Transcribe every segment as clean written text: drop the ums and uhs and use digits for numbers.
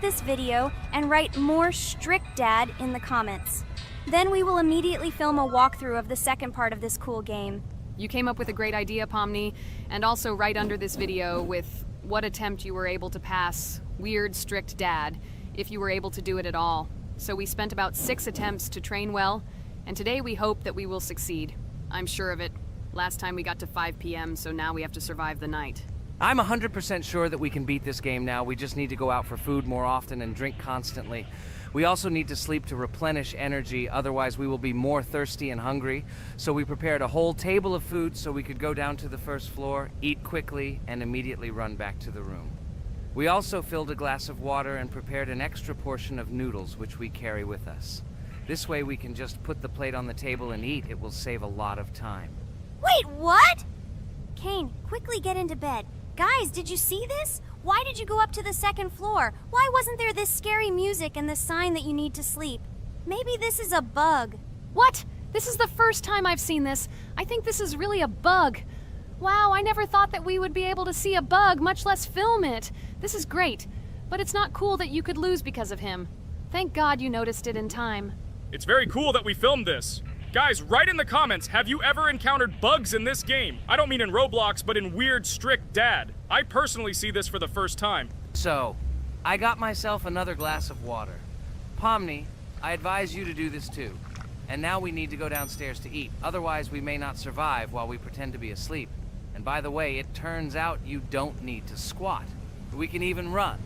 this video and write more strict dad in the comments. Then we will immediately film a walkthrough of the second part of this cool game. You came up with a great idea, Pomni, and also right under this video with what attempt you were able to pass weird strict dad, if you were able to do it at all. So we spent about 6 attempts to train well, and today we hope that we will succeed. I'm sure of it. Last time we got to 5 p.m., so now we have to survive the night. I'm 100% sure that we can beat this game now. We just need to go out for food more often and drink constantly. We also need to sleep to replenish energy, otherwise we will be more thirsty and hungry. So we prepared a whole table of food so we could go down to the first floor, eat quickly, and immediately run back to the room. We also filled a glass of water and prepared an extra portion of noodles, which we carry with us. This way we can just put the plate on the table and eat. It will save a lot of time. Wait, what? Kane, quickly get into bed. Guys, did you see this? Why did you go up to the second floor? Why wasn't there this scary music and the sign that you need to sleep? Maybe this is a bug. What? This is the first time I've seen this. I think this is really a bug. Wow, I never thought that we would be able to see a bug, much less film it. This is great, but it's not cool that you could lose because of him. Thank God you noticed it in time. It's very cool that we filmed this. Guys, write in the comments, have you ever encountered bugs in this game? I don't mean in Roblox, but in Weird Strict Dad. I personally see this for the first time. So, I got myself another glass of water. Pomni, I advise you to do this too. And now we need to go downstairs to eat. Otherwise, we may not survive while we pretend to be asleep. And by the way, it turns out you don't need to squat. We can even run.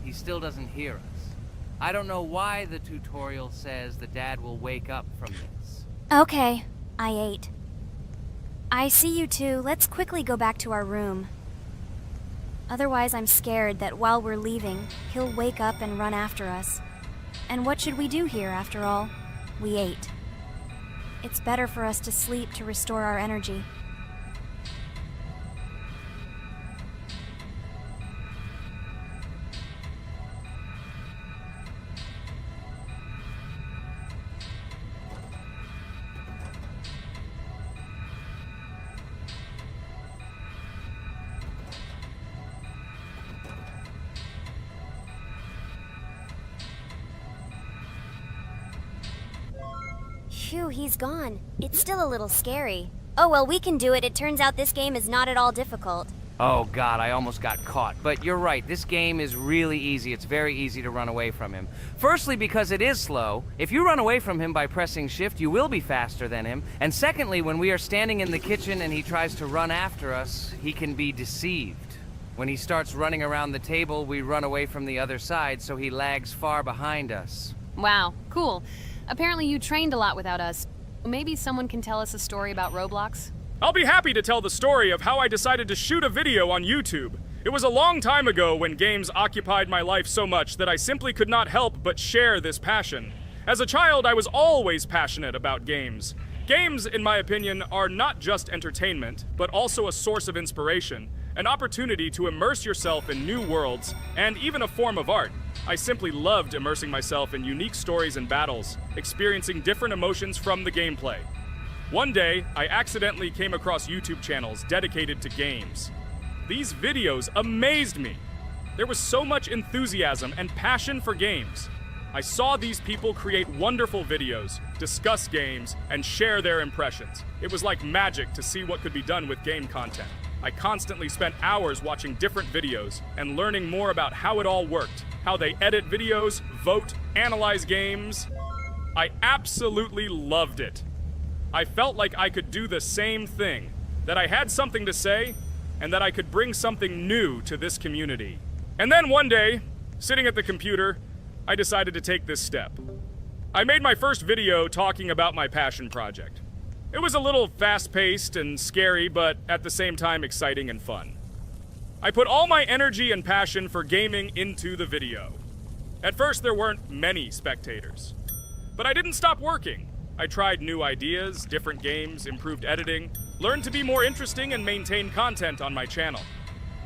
He still doesn't hear us. I don't know why the tutorial says the dad will wake up from this. Okay, I ate. I see you two. Let's quickly go back to our room. Otherwise, I'm scared that while we're leaving, he'll wake up and run after us. And what should we do here, after all? We ate. It's better for us to sleep to restore our energy. Phew, he's gone. It's still a little scary. Oh well, we can do it. It turns out this game is not at all difficult. Oh God, I almost got caught. But you're right, this game is really easy. It's very easy to run away from him. Firstly, because it is slow. If you run away from him by pressing shift, you will be faster than him. And secondly, when we are standing in the kitchen and he tries to run after us, he can be deceived. When he starts running around the table, we run away from the other side, so he lags far behind us. Wow, cool. Apparently you trained a lot without us. Maybe someone can tell us a story about Roblox? I'll be happy to tell the story of how I decided to shoot a video on YouTube. It was a long time ago when games occupied my life so much that I simply could not help but share this passion. As a child, I was always passionate about games. Games, in my opinion, are not just entertainment, but also a source of inspiration, an opportunity to immerse yourself in new worlds, and even a form of art. I simply loved immersing myself in unique stories and battles, experiencing different emotions from the gameplay. One day, I accidentally came across YouTube channels dedicated to games. These videos amazed me. There was so much enthusiasm and passion for games. I saw these people create wonderful videos, discuss games, and share their impressions. It was like magic to see what could be done with game content. I constantly spent hours watching different videos and learning more about how it all worked, how they edit videos, vote, analyze games. I absolutely loved it. I felt like I could do the same thing, that I had something to say, and that I could bring something new to this community. And then one day, sitting at the computer, I decided to take this step. I made my first video talking about my passion project. It was a little fast-paced and scary, but at the same time exciting and fun. I put all my energy and passion for gaming into the video. At first, there weren't many spectators. But I didn't stop working. I tried new ideas, different games, improved editing, learned to be more interesting, and maintain content on my channel.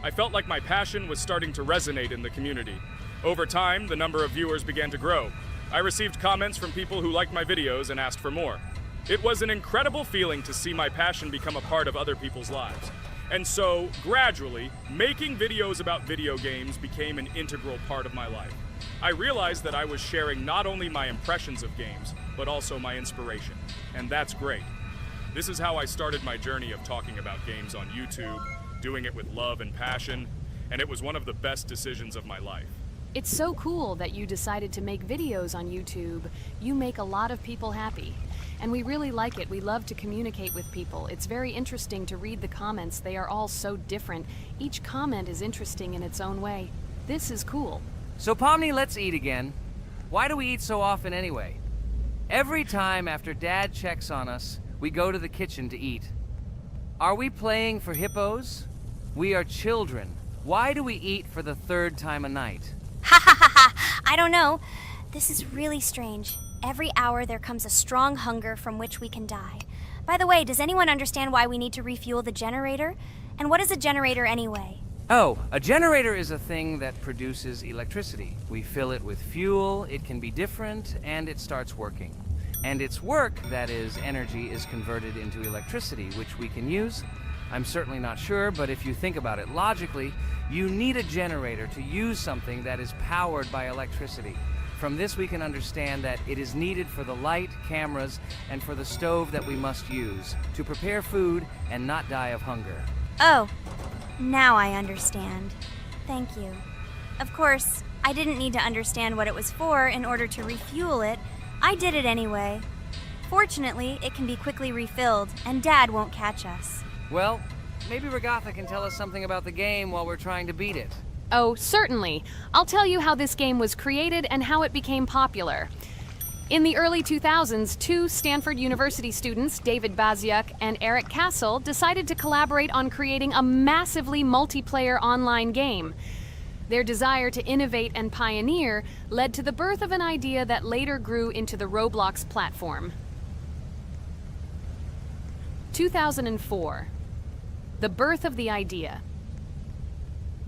I felt like my passion was starting to resonate in the community. Over time, the number of viewers began to grow. I received comments from people who liked my videos and asked for more. It was an incredible feeling to see my passion become a part of other people's lives. And so, gradually, making videos about video games became an integral part of my life. I realized that I was sharing not only my impressions of games, but also my inspiration. And that's great. This is how I started my journey of talking about games on YouTube, doing it with love and passion, and it was one of the best decisions of my life. It's so cool that you decided to make videos on YouTube. You make a lot of people happy. And we really like it. We love to communicate with people. It's very interesting to read the comments. They are all so different. Each comment is interesting in its own way. This is cool. So Pomni, let's eat again. Why do we eat so often anyway? Every time after Dad checks on us, we go to the kitchen to eat. Are we playing for hippos? We are children. Why do we eat for the third time a night? Ha ha ha ha! I don't know. This is really strange. Every hour there comes a strong hunger from which we can die. By the way, does anyone understand why we need to refuel the generator? And what is a generator anyway? Oh, a generator is a thing that produces electricity. We fill it with fuel, it can be different, and it starts working. And its work, that is, energy, is converted into electricity, which we can use. I'm certainly not sure, but if you think about it logically, you need a generator to use something that is powered by electricity. From this we can understand that it is needed for the light, cameras, and for the stove that we must use, to prepare food and not die of hunger. Oh, now I understand. Thank you. Of course, I didn't need to understand what it was for in order to refuel it. I did it anyway. Fortunately, it can be quickly refilled, and Dad won't catch us. Well, maybe Regatha can tell us something about the game while we're trying to beat it. Oh, certainly. I'll tell you how this game was created and how it became popular. In the early 2000s, two Stanford University students, David Baziuk and Eric Castle, decided to collaborate on creating a massively multiplayer online game. Their desire to innovate and pioneer led to the birth of an idea that later grew into the Roblox platform. 2004. The birth of the idea.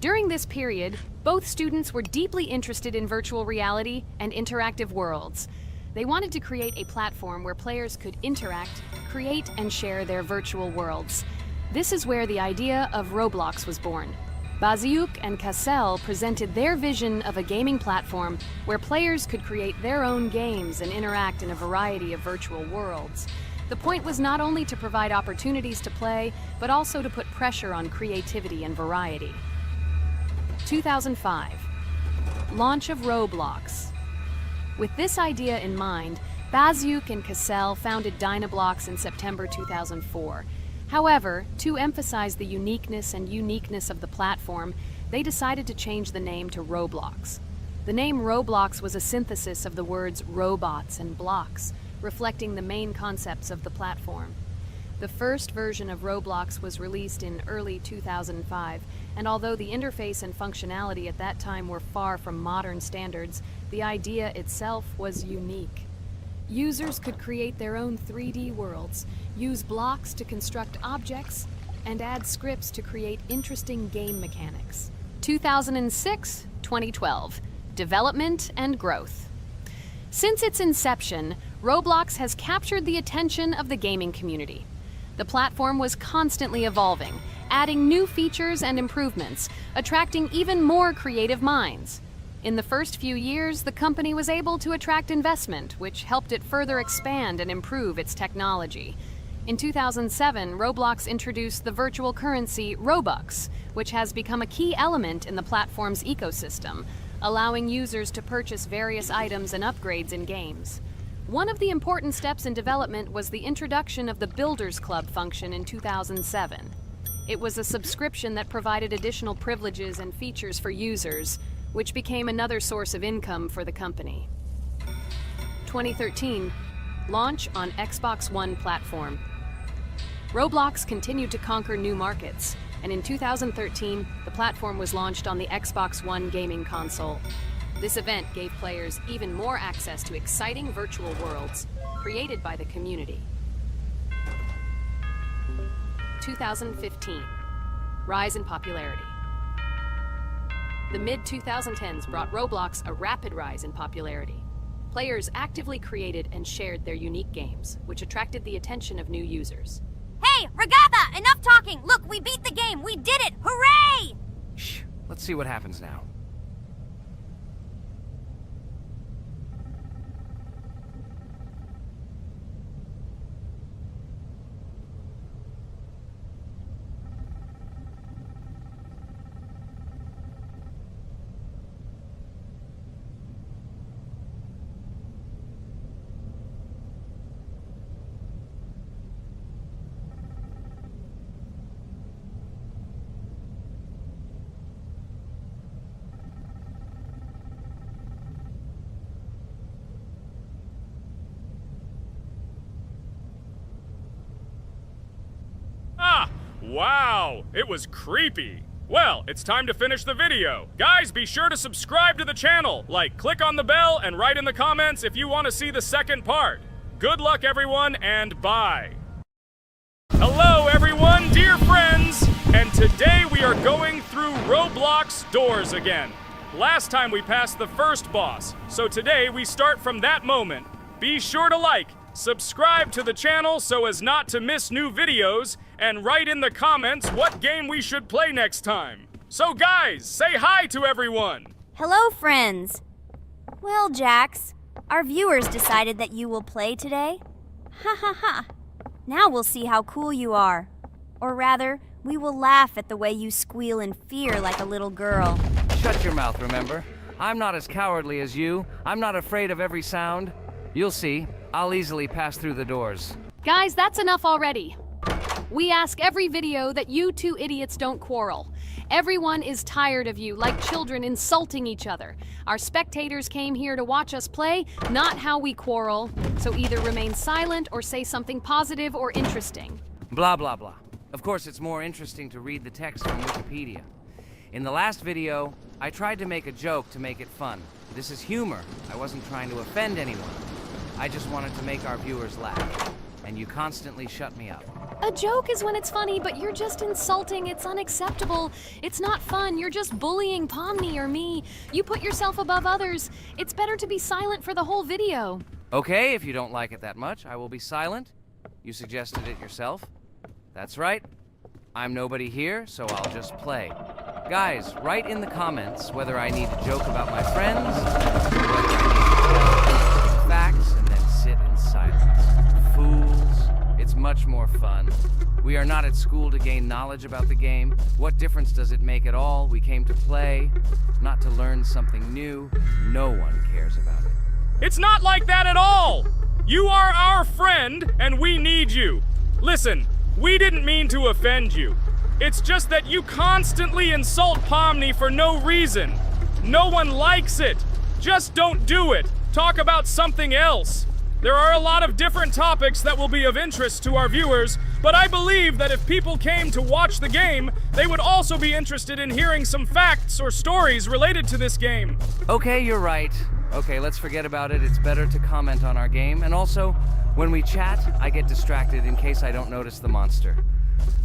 During this period, both students were deeply interested in virtual reality and interactive worlds. They wanted to create a platform where players could interact, create, and share their virtual worlds. This is where the idea of Roblox was born. Baziuk and Cassell presented their vision of a gaming platform where players could create their own games and interact in a variety of virtual worlds. The point was not only to provide opportunities to play, but also to put pressure on creativity and variety. 2005. Launch of Roblox. With this idea in mind, Baziuk and Cassell founded Dynablocks in September 2004. However, to emphasize the uniqueness of the platform, they decided to change the name to Roblox. The name Roblox was a synthesis of the words robots and blocks, reflecting the main concepts of the platform. The first version of Roblox was released in early 2005, and although the interface and functionality at that time were far from modern standards, the idea itself was unique. Users could create their own 3D worlds, use blocks to construct objects, and add scripts to create interesting game mechanics. 2006-2012. Development and growth. Since its inception, Roblox has captured the attention of the gaming community. The platform was constantly evolving, adding new features and improvements, attracting even more creative minds. In the first few years, the company was able to attract investment, which helped it further expand and improve its technology. In 2007, Roblox introduced the virtual currency Robux, which has become a key element in the platform's ecosystem, allowing users to purchase various items and upgrades in games. One of the important steps in development was the introduction of the Builders Club function in 2007. It was a subscription that provided additional privileges and features for users, which became another source of income for the company. 2013, launch on Xbox One platform. Roblox continued to conquer new markets, and in 2013, the platform was launched on the Xbox One gaming console. This event gave players even more access to exciting virtual worlds created by the community. 2015, rise in popularity. The mid-2010s brought Roblox a rapid rise in popularity. Players actively created and shared their unique games, which attracted the attention of new users. Hey, Regatha, enough talking! Look, we beat the game! We did it! Hooray! Shh, let's see what happens now. Wow, it was creepy. Well, it's time to finish the video. Guys, be sure to subscribe to the channel. Click on the bell and write in the comments if you want to see the second part. Good luck, everyone, and bye. Hello, everyone, dear friends. And today we are going through Roblox doors again. Last time we passed the first boss, so today we start from that moment. Be sure to subscribe to the channel so as not to miss new videos, and write in the comments what game we should play next time. So guys, say hi to everyone! Hello, friends. Well, Jax, our viewers decided that you will play today. Ha ha ha. Now we'll see how cool you are. Or rather, we will laugh at the way you squeal in fear like a little girl. Shut your mouth, remember? I'm not as cowardly as you. I'm not afraid of every sound. You'll see. I'll easily pass through the doors. Guys, that's enough already. We ask every video that you two idiots don't quarrel. Everyone is tired of you, like children insulting each other. Our spectators came here to watch us play, not how we quarrel. So either remain silent or say something positive or interesting. Blah, blah, blah. Of course, it's more interesting to read the text from Wikipedia. In the last video, I tried to make a joke to make it fun. This is humor. I wasn't trying to offend anyone. I just wanted to make our viewers laugh. And you constantly shut me up. A joke is when it's funny, but you're just insulting. It's unacceptable. It's not fun. You're just bullying Pomni or me. You put yourself above others. It's better to be silent for the whole video. Okay, if you don't like it that much, I will be silent. You suggested it yourself. That's right. I'm nobody here, so I'll just play. Guys, write in the comments whether I need to joke about my friends, whether I need to facts and then sit in silence. Fools. It's much more fun. We are not at school to gain knowledge about the game. What difference does it make at all? We came to play, not to learn something new. No one cares about it. It's not like that at all! You are our friend, and we need you. Listen, we didn't mean to offend you. It's just that you constantly insult Pomni for no reason. No one likes it. Just don't do it. Talk about something else. There are a lot of different topics that will be of interest to our viewers, but I believe that if people came to watch the game, they would also be interested in hearing some facts or stories related to this game. Okay, you're right. Okay, let's forget about it. It's better to comment on our game. And also, when we chat, I get distracted in case I don't notice the monster.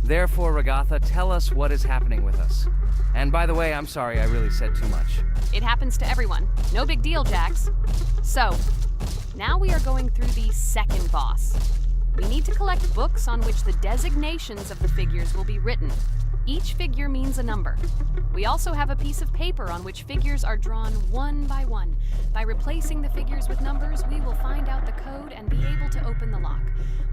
Therefore, Ragatha, tell us what is happening with us. And by the way, I'm sorry I really said too much. It happens to everyone. No big deal, Jax. So, now we are going through the second boss. We need to collect books on which the designations of the figures will be written. Each figure means a number. We also have a piece of paper on which figures are drawn one by one. By replacing the figures with numbers, we will find out the code and be able to open the lock.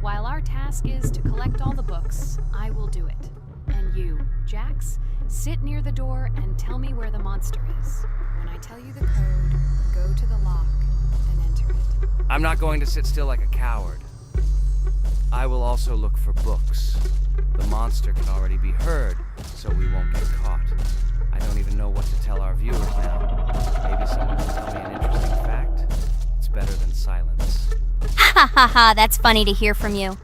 While our task is to collect all the books, I will do it. And you, Jax, sit near the door and tell me where the monster is. When I tell you the code, go to the lock and enter it. I'm not going to sit still like a coward. I will also look for books. The monster can already be heard, so we won't get caught. I don't even know what to tell our viewers now. Maybe someone can tell me an interesting fact. It's better than silence. Ha ha ha, that's funny to hear from you.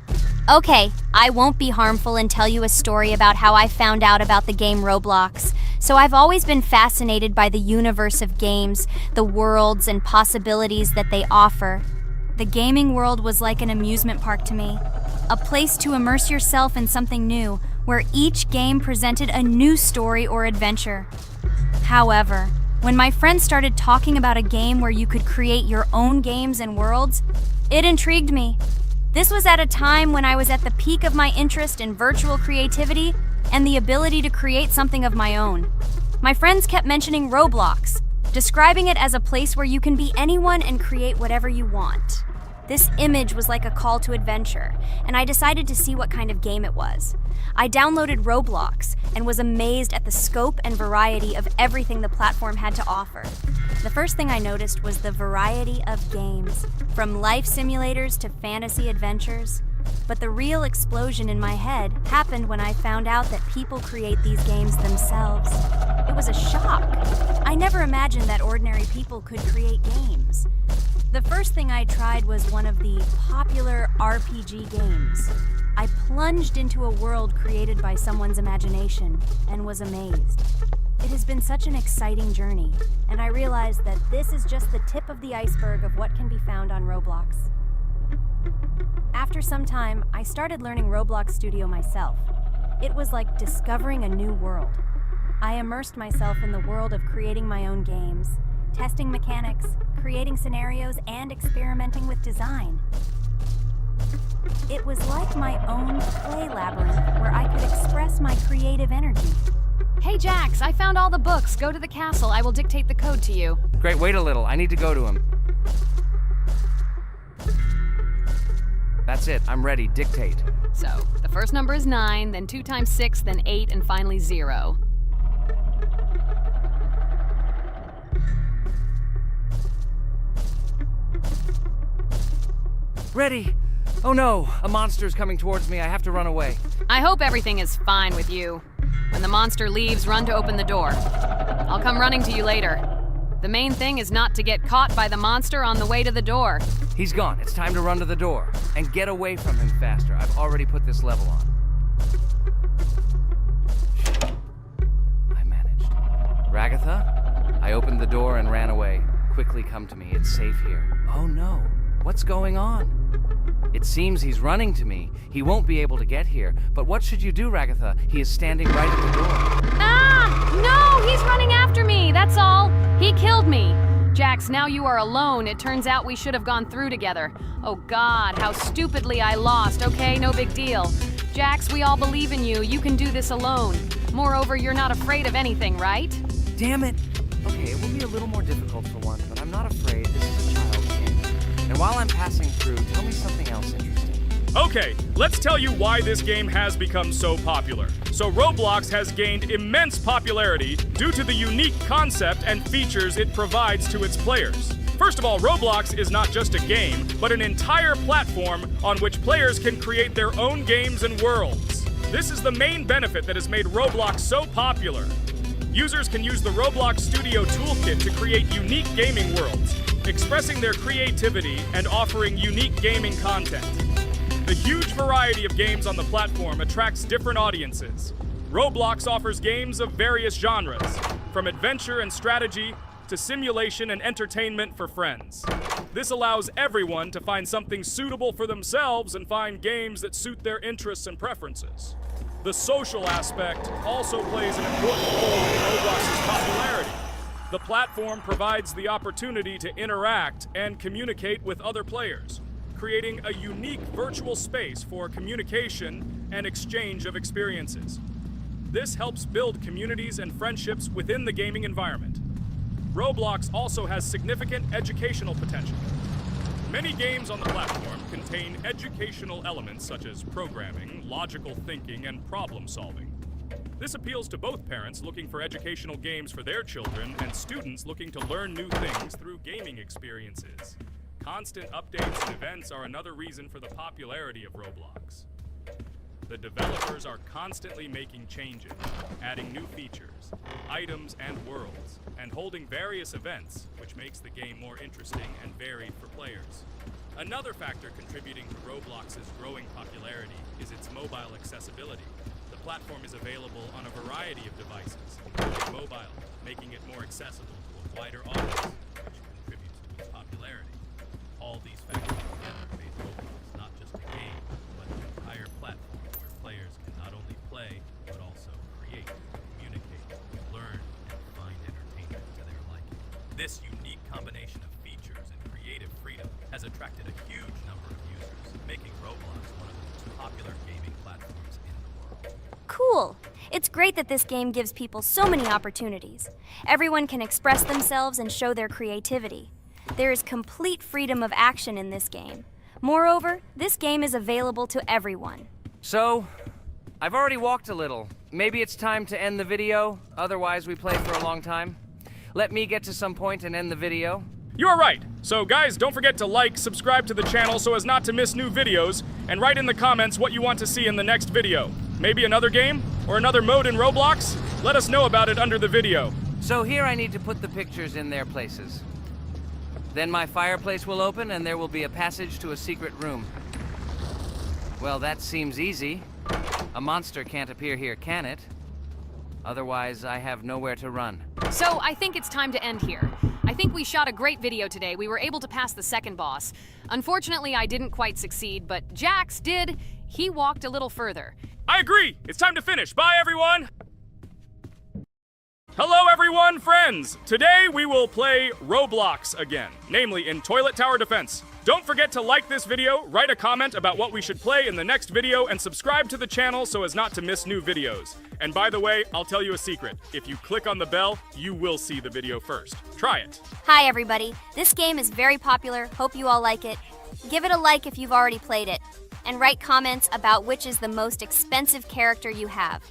Okay, I won't be harmful and tell you a story about how I found out about the game Roblox. So I've always been fascinated by the universe of games, the worlds and possibilities that they offer. The gaming world was like an amusement park to me. A place to immerse yourself in something new, where each game presented a new story or adventure. However, when my friends started talking about a game where you could create your own games and worlds, it intrigued me. This was at a time when I was at the peak of my interest in virtual creativity and the ability to create something of my own. My friends kept mentioning Roblox, describing it as a place where you can be anyone and create whatever you want. This image was like a call to adventure, and I decided to see what kind of game it was. I downloaded Roblox and was amazed at the scope and variety of everything the platform had to offer. The first thing I noticed was the variety of games, from life simulators to fantasy adventures. But the real explosion in my head happened when I found out that people create these games themselves. It was a shock. I never imagined that ordinary people could create games. The first thing I tried was one of the popular RPG games. I plunged into a world created by someone's imagination and was amazed. It has been such an exciting journey, and I realized that this is just the tip of the iceberg of what can be found on Roblox. After some time, I started learning Roblox Studio myself. It was like discovering a new world. I immersed myself in the world of creating my own games, testing mechanics, creating scenarios, and experimenting with design. It was like my own play labyrinth where I could express my creative energy. Hey Jax, I found all the books. Go to the castle. I will dictate the code to you. Great, wait a little. I need to go to him. That's it. I'm ready. Dictate. So, the first number is 9, then 2 times 6, then 8, and finally 0. Ready. Oh no, a monster's coming towards me. I have to run away. I hope everything is fine with you. When the monster leaves, run to open the door. I'll come running to you later. The main thing is not to get caught by the monster on the way to the door. He's gone. It's time to run to the door. And get away from him faster. I've already put this level on. I managed. Ragatha? I opened the door and ran away. Quickly come to me. It's safe here. Oh no. What's going on? It seems he's running to me. He won't be able to get here. But what should you do, Ragatha? He is standing right at the door. Ah! No! He's running after me! That's all! He killed me! Jax, now you are alone. It turns out we should have gone through together. Oh God, how stupidly I lost. Okay, no big deal. Jax, we all believe in you. You can do this alone. Moreover, you're not afraid of anything, right? Damn it! Okay, it will be a little more difficult for one, but I'm not afraid. This is a child's game. And while I'm passing through, tell me something else interesting. Okay, let's tell you why this game has become so popular. So Roblox has gained immense popularity due to the unique concept and features it provides to its players. First of all, Roblox is not just a game, but an entire platform on which players can create their own games and worlds. This is the main benefit that has made Roblox so popular. Users can use the Roblox Studio Toolkit to create unique gaming worlds, expressing their creativity and offering unique gaming content. The huge variety of games on the platform attracts different audiences. Roblox offers games of various genres, from adventure and strategy to simulation and entertainment for friends. This allows everyone to find something suitable for themselves and find games that suit their interests and preferences. The social aspect also plays an important role in Roblox's popularity. The platform provides the opportunity to interact and communicate with other players, creating a unique virtual space for communication and exchange of experiences. This helps build communities and friendships within the gaming environment. Roblox also has significant educational potential. Many games on the platform contain educational elements such as programming, logical thinking, and problem solving. This appeals to both parents looking for educational games for their children and students looking to learn new things through gaming experiences. Constant updates and events are another reason for the popularity of Roblox. The developers are constantly making changes, adding new features, items, and worlds, and holding various events, which makes the game more interesting and varied for players. Another factor contributing to Roblox's growing popularity is its mobile accessibility. The platform is available on a variety of devices, including mobile, making it more accessible to a wider audience, which contributes to its popularity. All these factors together made Roblox not just a game, but an entire platform where players can not only play, but also create, communicate, learn, and find entertainment to their liking. This unique combination of features and creative freedom has attracted a huge number of users, making Roblox one of the most popular gaming platforms in the world. Cool! It's great that this game gives people so many opportunities. Everyone can express themselves and show their creativity. There is complete freedom of action in this game. Moreover, this game is available to everyone. So, I've already walked a little. Maybe it's time to end the video, otherwise we play for a long time. Let me get to some point and end the video. You are right. So guys, don't forget to like, subscribe to the channel so as not to miss new videos, and write in the comments what you want to see in the next video. Maybe another game? Or another mode in Roblox? Let us know about it under the video. So here I need to put the pictures in their places. Then my fireplace will open and there will be a passage to a secret room. Well, that seems easy. A monster can't appear here, can it? Otherwise, I have nowhere to run. So I think it's time to end here. I think we shot a great video today. We were able to pass the second boss. Unfortunately, I didn't quite succeed, but Jax did. He walked a little further. I agree. It's time to finish. Bye, everyone. Hello, everyone, friends. Today we will play Roblox again, namely in Toilet Tower Defense. Don't forget to like this video, write a comment about what we should play in the next video, and subscribe to the channel so as not to miss new videos. And by the way, I'll tell you a secret. If you click on the bell, you will see the video first. Try it. Hi, everybody. This game is very popular. Hope you all like it. Give it a like if you've already played it. And write comments about which is the most expensive character you have.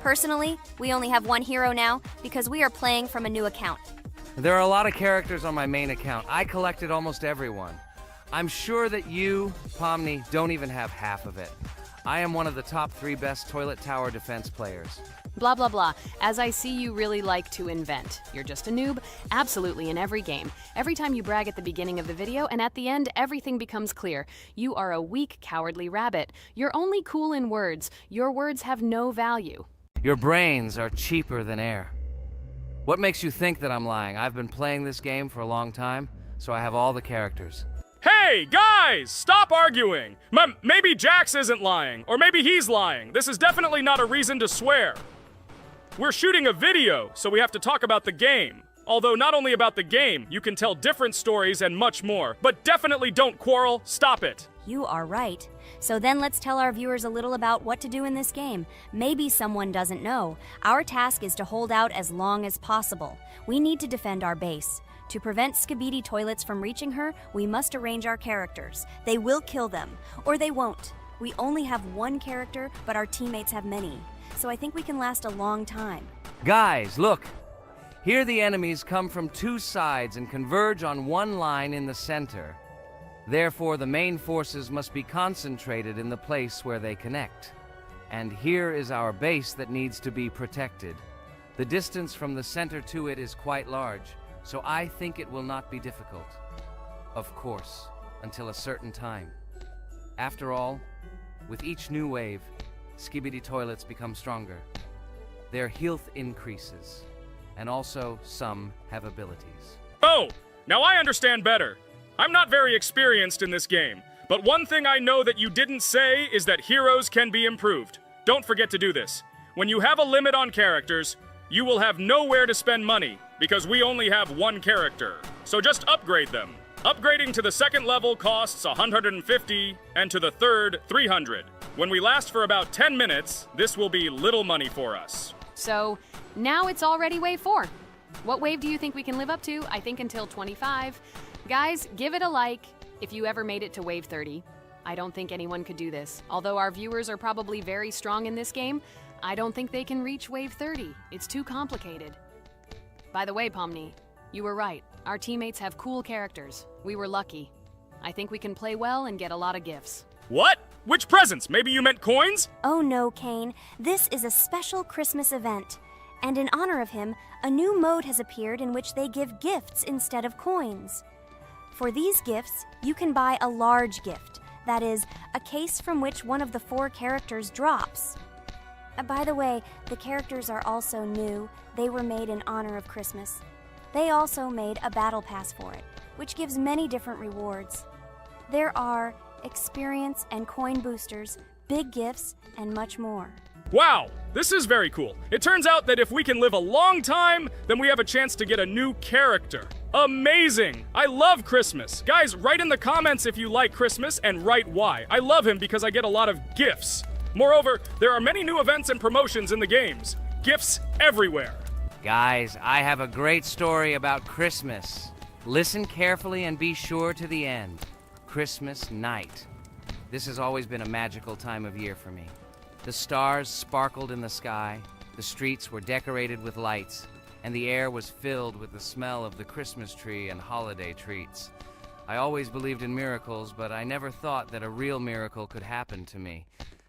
Personally, we only have one hero now because we are playing from a new account. There are a lot of characters on my main account. I collected almost everyone. I'm sure that you, Pomni, don't even have half of it. I am one of the top 3 best Toilet Tower Defense players. Blah, blah, blah. As I see you really like to invent. You're just a noob? Absolutely, in every game. Every time you brag at the beginning of the video, and at the end, everything becomes clear. You are a weak, cowardly rabbit. You're only cool in words. Your words have no value. Your brains are cheaper than air. What makes you think that I'm lying? I've been playing this game for a long time, so I have all the characters. Hey, guys! Stop arguing! Maybe Jax isn't lying, or maybe he's lying. This is definitely not a reason to swear. We're shooting a video, so we have to talk about the game. Although not only about the game, you can tell different stories and much more. But definitely don't quarrel. Stop it. You are right. So then let's tell our viewers a little about what to do in this game. Maybe someone doesn't know. Our task is to hold out as long as possible. We need to defend our base. To prevent Skibidi Toilets from reaching her, we must arrange our characters. They will kill them, or they won't. We only have one character, but our teammates have many. So I think we can last a long time. Guys, look! Here the enemies come from 2 sides and converge on one line in the center. Therefore, the main forces must be concentrated in the place where they connect. And here is our base that needs to be protected. The distance from the center to it is quite large, so I think it will not be difficult. Of course, until a certain time. After all, with each new wave, Skibidi Toilets become stronger. Their health increases, and also some have abilities. Oh, now I understand better. I'm not very experienced in this game, but one thing I know that you didn't say is that heroes can be improved. Don't forget to do this. When you have a limit on characters, you will have nowhere to spend money, because we only have one character. So just upgrade them. Upgrading to the 2nd level costs 150, and to the 3rd, 300. When we last for about 10 minutes, this will be little money for us. So now it's already wave 4. What wave do you think we can live up to? I think until 25. Guys, give it a like if you ever made it to wave 30. I don't think anyone could do this. Although our viewers are probably very strong in this game, I don't think they can reach wave 30. It's too complicated. By the way, Pomni, you were right. Our teammates have cool characters. We were lucky. I think we can play well and get a lot of gifts. What? Which presents? Maybe you meant coins? Oh no, Kane. This is a special Christmas event. And in honor of him, a new mode has appeared in which they give gifts instead of coins. For these gifts, you can buy a large gift. That is, a case from which one of the 4 characters drops. By the way, the characters are also new. They were made in honor of Christmas. They also made a battle pass for it, which gives many different rewards. There are experience and coin boosters, big gifts, and much more. Wow, this is very cool. It turns out that if we can live a long time, then we have a chance to get a new character. Amazing! I love Christmas. Guys, write in the comments if you like Christmas and write why. I love him because I get a lot of gifts. Moreover, there are many new events and promotions in the games. Gifts everywhere. Guys, I have a great story about Christmas. Listen carefully and be sure to the end. Christmas night. This has always been a magical time of year for me. The stars sparkled in the sky, the streets were decorated with lights, and the air was filled with the smell of the Christmas tree and holiday treats. I always believed in miracles, but I never thought that a real miracle could happen to me.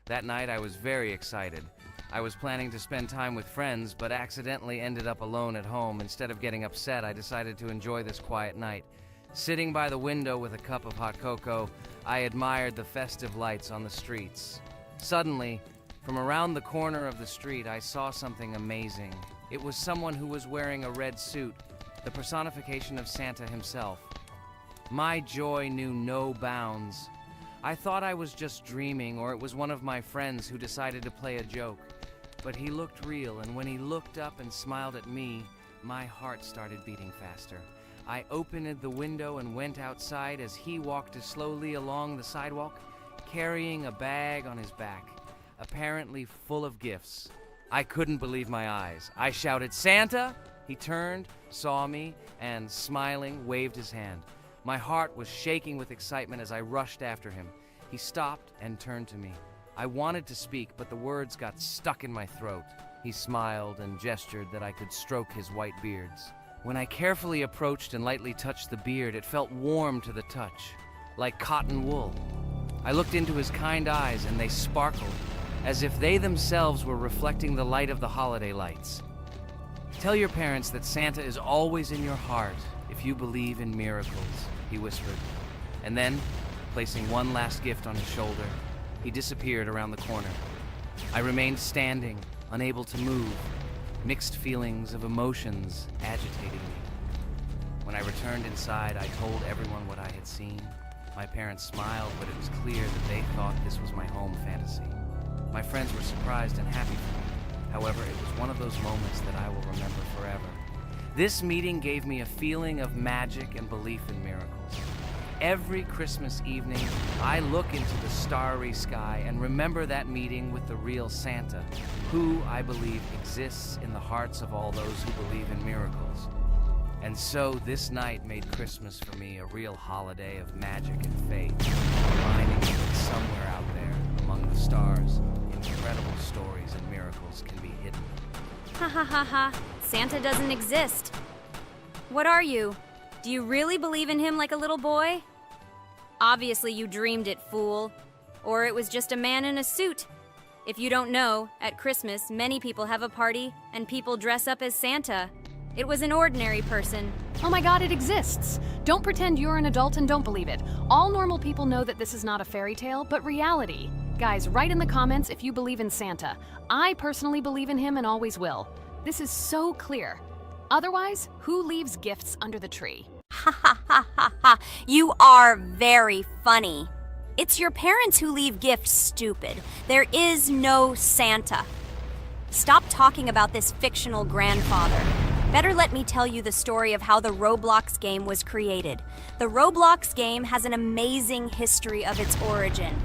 That night I was very excited. I was planning to spend time with friends, but accidentally ended up alone at home. Instead of getting upset, I decided to enjoy this quiet night. Sitting by the window with a cup of hot cocoa, I admired the festive lights on the streets. Suddenly, from around the corner of the street, I saw something amazing. It was someone who was wearing a red suit, the personification of Santa himself. My joy knew no bounds. I thought I was just dreaming, or it was one of my friends who decided to play a joke. But he looked real, and when he looked up and smiled at me, my heart started beating faster. I opened the window and went outside as he walked slowly along the sidewalk, carrying a bag on his back, apparently full of gifts. I couldn't believe my eyes. I shouted, "Santa!" He turned, saw me, and smiling, waved his hand. My heart was shaking with excitement as I rushed after him. He stopped and turned to me. I wanted to speak, but the words got stuck in my throat. He smiled and gestured that I could stroke his white beards. When I carefully approached and lightly touched the beard, it felt warm to the touch, like cotton wool. I looked into his kind eyes, and they sparkled, as if they themselves were reflecting the light of the holiday lights. "Tell your parents that Santa is always in your heart if you believe in miracles," he whispered. And then, placing one last gift on his shoulder, he disappeared around the corner. I remained standing, unable to move, mixed feelings of emotions agitating me. When I returned inside, I told everyone what I had seen. My parents smiled, but it was clear that they thought this was my home fantasy. My friends were surprised and happy for me. However, it was one of those moments that I will remember forever. This meeting gave me a feeling of magic and belief in miracles. Every Christmas evening, I look into the starry sky and remember that meeting with the real Santa, who, I believe, exists in the hearts of all those who believe in miracles. And so this night made Christmas for me a real holiday of magic and faith, reminding me that somewhere out there, among the stars, incredible stories and miracles can be hidden. Ha ha ha ha. Santa doesn't exist. What are you? Do you really believe in him like a little boy? Obviously you dreamed it, fool. Or it was just a man in a suit. If you don't know, at Christmas, many people have a party and people dress up as Santa. It was an ordinary person. Oh my god, it exists! Don't pretend you're an adult and don't believe it. All normal people know that this is not a fairy tale, but reality. Guys, write in the comments if you believe in Santa. I personally believe in him and always will. This is so clear. Otherwise, who leaves gifts under the tree? Ha ha ha ha ha. You are very funny. It's your parents who leave gifts, stupid. There is no Santa. Stop talking about this fictional grandfather. Better let me tell you the story of how the Roblox game was created. The Roblox game has an amazing history of its origin.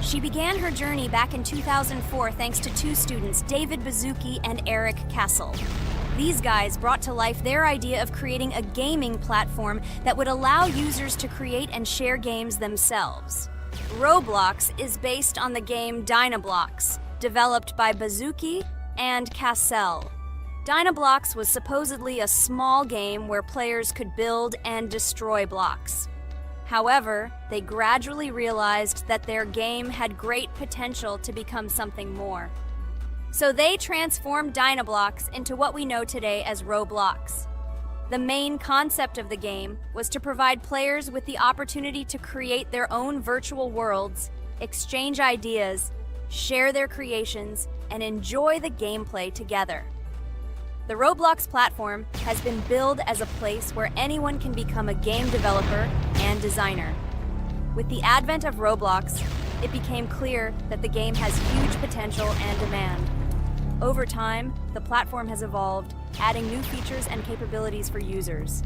She began her journey back in 2004 thanks to two students, David Bazuki and Eric Kessel. These guys brought to life their idea of creating a gaming platform that would allow users to create and share games themselves. Roblox is based on the game Dynablox, developed by Bazuki and Cassell. Dynablox was supposedly a small game where players could build and destroy blocks. However, they gradually realized that their game had great potential to become something more. So they transformed Dynablox into what we know today as Roblox. The main concept of the game was to provide players with the opportunity to create their own virtual worlds, exchange ideas, share their creations, and enjoy the gameplay together. The Roblox platform has been billed as a place where anyone can become a game developer and designer. With the advent of Roblox, it became clear that the game has huge potential and demand. Over time, the platform has evolved, adding new features and capabilities for users.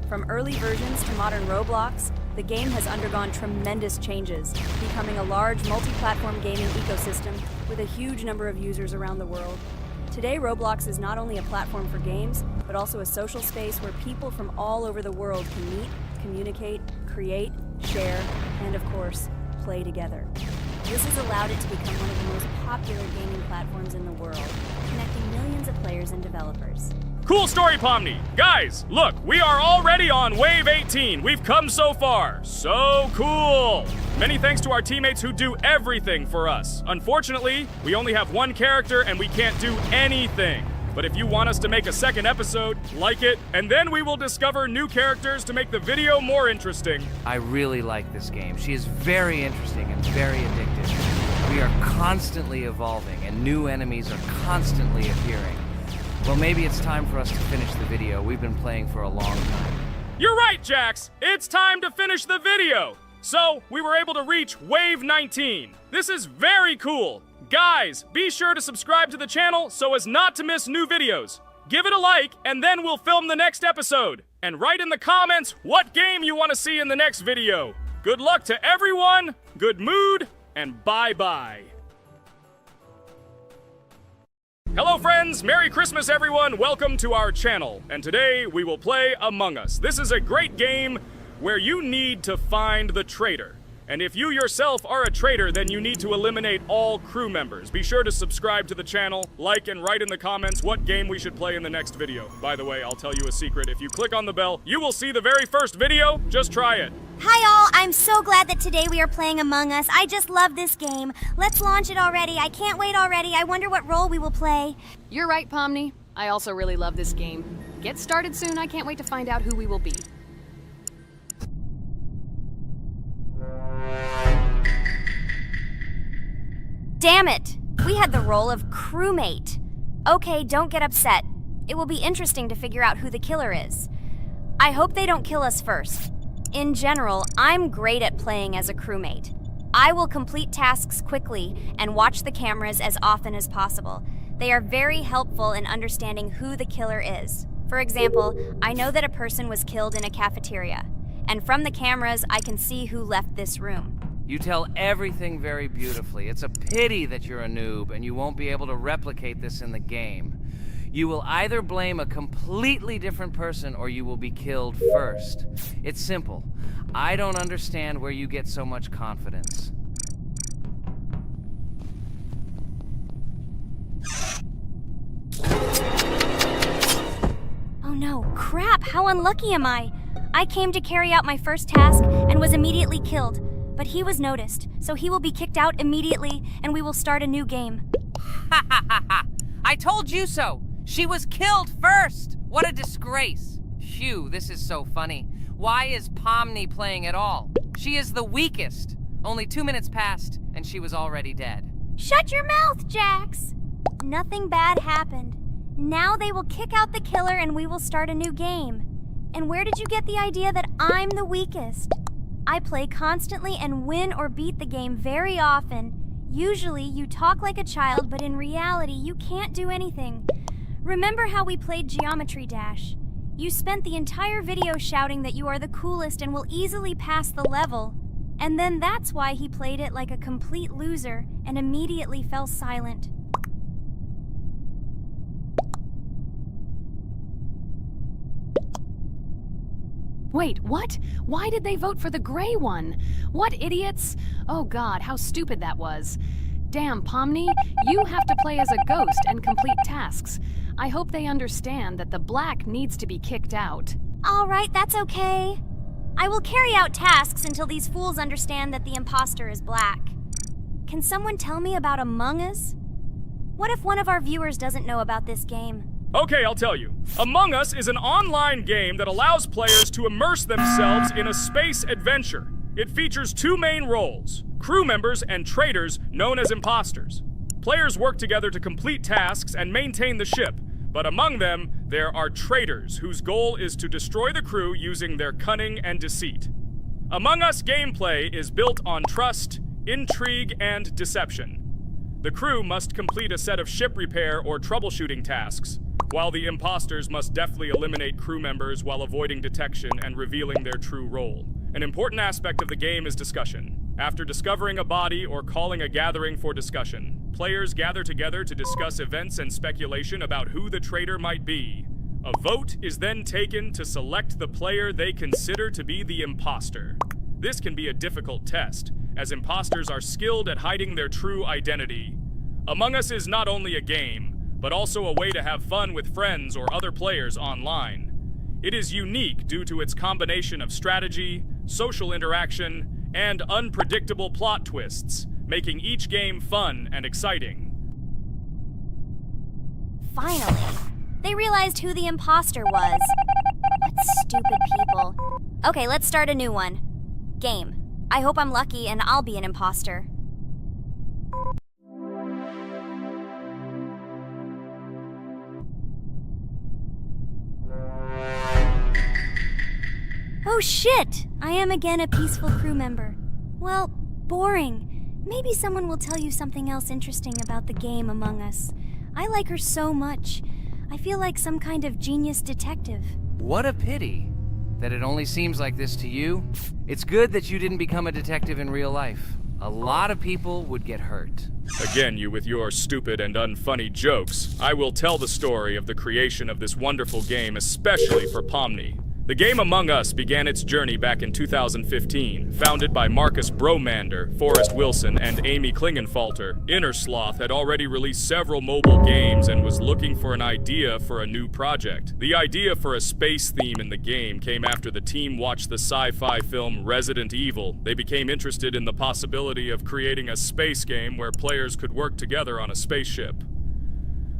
From early versions to modern Roblox, the game has undergone tremendous changes, becoming a large multi-platform gaming ecosystem with a huge number of users around the world. Today, Roblox is not only a platform for games, but also a social space where people from all over the world can meet, communicate, create, share, and of course, play together. This has allowed it to become one of the most popular gaming platforms in the world, connecting millions of players and developers. Cool story, Pomni. Guys, look, we are already on Wave 18. We've come so far. So cool. Many thanks to our teammates who do everything for us. Unfortunately, we only have one character and we can't do anything. But if you want us to make a second episode, like it, and then we will discover new characters to make the video more interesting. I really like this game. She is very interesting and very addictive. We are constantly evolving, and new enemies are constantly appearing. Well, maybe it's time for us to finish the video. We've been playing for a long time. You're right, Jax! It's time to finish the video! So, we were able to reach Wave 19. This is very cool! Guys, be sure to subscribe to the channel so as not to miss new videos. Give it a like, and then we'll film the next episode. And write in the comments what game you want to see in the next video. Good luck to everyone, good mood, and bye-bye. Hello friends, Merry Christmas everyone, welcome to our channel. And today we will play Among Us. This is a great game where you need to find the traitor. And if you yourself are a traitor, then you need to eliminate all crew members. Be sure to subscribe to the channel, like and write in the comments what game we should play in the next video. By the way, I'll tell you a secret. If you click on the bell, you will see the very first video. Just try it. Hi all, I'm so glad that today we are playing Among Us. I just love this game. Let's launch it already. I can't wait already. I wonder what role we will play. You're right, Pomni. I also really love this game. Get started soon. I can't wait to find out who we will be. Damn it! We had the role of crewmate. Okay, don't get upset. It will be interesting to figure out who the killer is. I hope they don't kill us first. In general, I'm great at playing as a crewmate. I will complete tasks quickly and watch the cameras as often as possible. They are very helpful in understanding who the killer is. For example, I know that a person was killed in a cafeteria, and from the cameras, I can see who left this room. You tell everything very beautifully. It's a pity that you're a noob and you won't be able to replicate this in the game. You will either blame a completely different person or you will be killed first. It's simple. I don't understand where you get so much confidence. Oh no, crap, how unlucky am I? I came to carry out my first task and was immediately killed. But he was noticed, so he will be kicked out immediately, and we will start a new game. Ha ha ha ha! I told you so! She was killed first! What a disgrace! Phew, this is so funny. Why is Pomni playing at all? She is the weakest. Only 2 minutes passed, and she was already dead. Shut your mouth, Jax! Nothing bad happened. Now they will kick out the killer and we will start a new game. And where did you get the idea that I'm the weakest? I play constantly and win or beat the game very often. Usually, you talk like a child, but in reality, you can't do anything. Remember how we played Geometry Dash? You spent the entire video shouting that you are the coolest and will easily pass the level. And then that's why he played it like a complete loser and immediately fell silent. Wait, what? Why did they vote for the gray one? What idiots? Oh god, how stupid that was. Damn, Pomni, you have to play as a ghost and complete tasks. I hope they understand that the black needs to be kicked out. All right, that's okay. I will carry out tasks until these fools understand that the imposter is black. Can someone tell me about Among Us? What if one of our viewers doesn't know about this game? Okay, I'll tell you. Among Us is an online game that allows players to immerse themselves in a space adventure. It features 2 main roles, crew members and traitors known as imposters. Players work together to complete tasks and maintain the ship, but among them, there are traitors whose goal is to destroy the crew using their cunning and deceit. Among Us gameplay is built on trust, intrigue, and deception. The crew must complete a set of ship repair or troubleshooting tasks, while the imposters must deftly eliminate crew members while avoiding detection and revealing their true role. An important aspect of the game is discussion. After discovering a body or calling a gathering for discussion, players gather together to discuss events and speculation about who the traitor might be. A vote is then taken to select the player they consider to be the imposter. This can be a difficult test, as imposters are skilled at hiding their true identity. Among Us is not only a game, but also a way to have fun with friends or other players online. It is unique due to its combination of strategy, social interaction, and unpredictable plot twists, making each game fun and exciting. Finally. They realized who the imposter was. What stupid people. Okay, let's start a new one. Game. I hope I'm lucky and I'll be an imposter. Oh shit! I am again a peaceful crew member. Well, boring. Maybe someone will tell you something else interesting about the game Among Us. I like her so much. I feel like some kind of genius detective. What a pity that it only seems like this to you. It's good that you didn't become a detective in real life. A lot of people would get hurt. Again, you with your stupid and unfunny jokes. I will tell the story of the creation of this wonderful game, especially for Pomni. The game Among Us began its journey back in 2015. Founded by Marcus Bromander, Forrest Wilson, and Amy Klingenfalter, Innersloth had already released several mobile games and was looking for an idea for a new project. The idea for a space theme in the game came after the team watched the sci-fi film Resident Evil. They became interested in the possibility of creating a space game where players could work together on a spaceship.